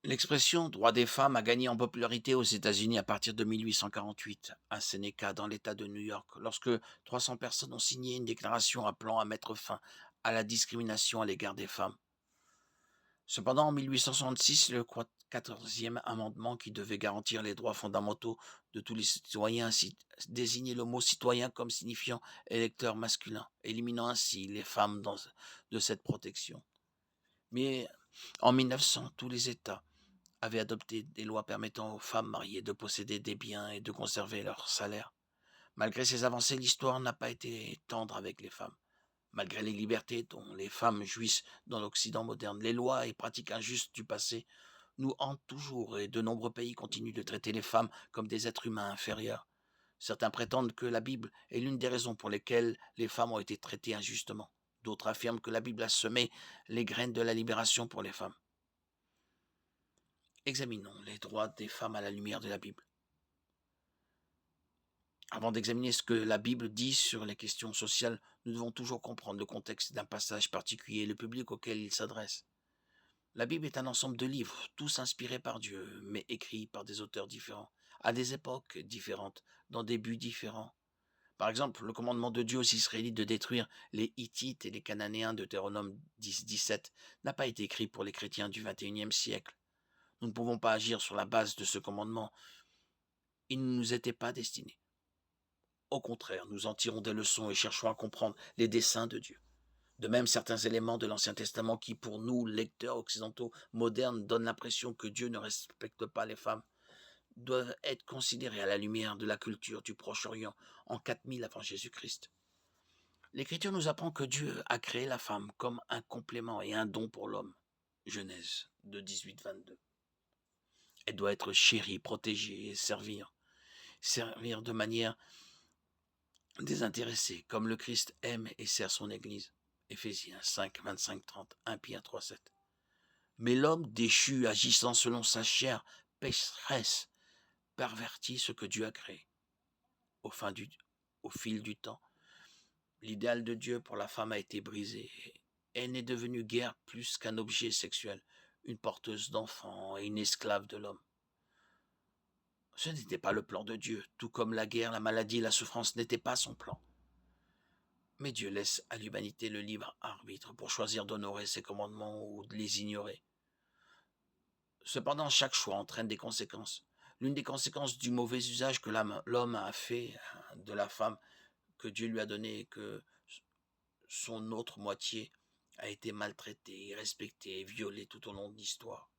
L'expression droit des femmes a gagné en popularité aux États-Unis à partir de 1848, à Seneca, dans l'État de New York, lorsque 300 personnes ont signé une déclaration appelant à mettre fin à la discrimination à l'égard des femmes. Cependant, en 1866, le 14e amendement qui devait garantir les droits fondamentaux de tous les citoyens désignait le mot citoyen comme signifiant électeur masculin, éliminant ainsi les femmes de cette protection. Mais en 1900, tous les États avaient adopté des lois permettant aux femmes mariées de posséder des biens et de conserver leur salaire. Malgré ces avancées, l'histoire n'a pas été tendre avec les femmes. Malgré les libertés dont les femmes jouissent dans l'Occident moderne, les lois et pratiques injustes du passé nous hantent toujours et de nombreux pays continuent de traiter les femmes comme des êtres humains inférieurs. Certains prétendent que la Bible est l'une des raisons pour lesquelles les femmes ont été traitées injustement. D'autres affirment que la Bible a semé les graines de la libération pour les femmes. Examinons les droits des femmes à la lumière de la Bible. Avant d'examiner ce que la Bible dit sur les questions sociales, nous devons toujours comprendre le contexte d'un passage particulier et le public auquel il s'adresse. La Bible est un ensemble de livres, tous inspirés par Dieu, mais écrits par des auteurs différents, à des époques différentes, dans des buts différents. Par exemple, le commandement de Dieu aux Israélites de détruire les Hittites et les Cananéens de Deutéronome 10-17 n'a pas été écrit pour les chrétiens du XXIe siècle. Nous ne pouvons pas agir sur la base de ce commandement. Il ne nous était pas destiné. Au contraire, nous en tirons des leçons et cherchons à comprendre les desseins de Dieu. De même, certains éléments de l'Ancien Testament qui, pour nous, lecteurs occidentaux modernes, donnent l'impression que Dieu ne respecte pas les femmes, doivent être considérés à la lumière de la culture du Proche-Orient en 4000 avant Jésus-Christ. L'Écriture nous apprend que Dieu a créé la femme comme un complément et un don pour l'homme. Genèse de 18-22. Elle doit être chérie, protégée et servir de manière désintéressée, comme le Christ aime et sert son Église. Éphésiens 5, 25, 30, 1 Pierre 3, 7. Mais l'homme déchu, agissant selon sa chair, pécheresse, pervertit ce que Dieu a créé. Au, au fil du temps, l'idéal de Dieu pour la femme a été brisé. Elle n'est devenue guère plus qu'un objet sexuel, une porteuse d'enfants et une esclave de l'homme. Ce n'était pas le plan de Dieu, tout comme la guerre, la maladie, la souffrance n'étaient pas son plan. Mais Dieu laisse à l'humanité le libre arbitre pour choisir d'honorer ses commandements ou de les ignorer. Cependant, chaque choix entraîne des conséquences. L'une des conséquences du mauvais usage que l'homme a fait de la femme que Dieu lui a donnée et que son autre moitié a été maltraitée, irrespectée et violée tout au long de l'histoire.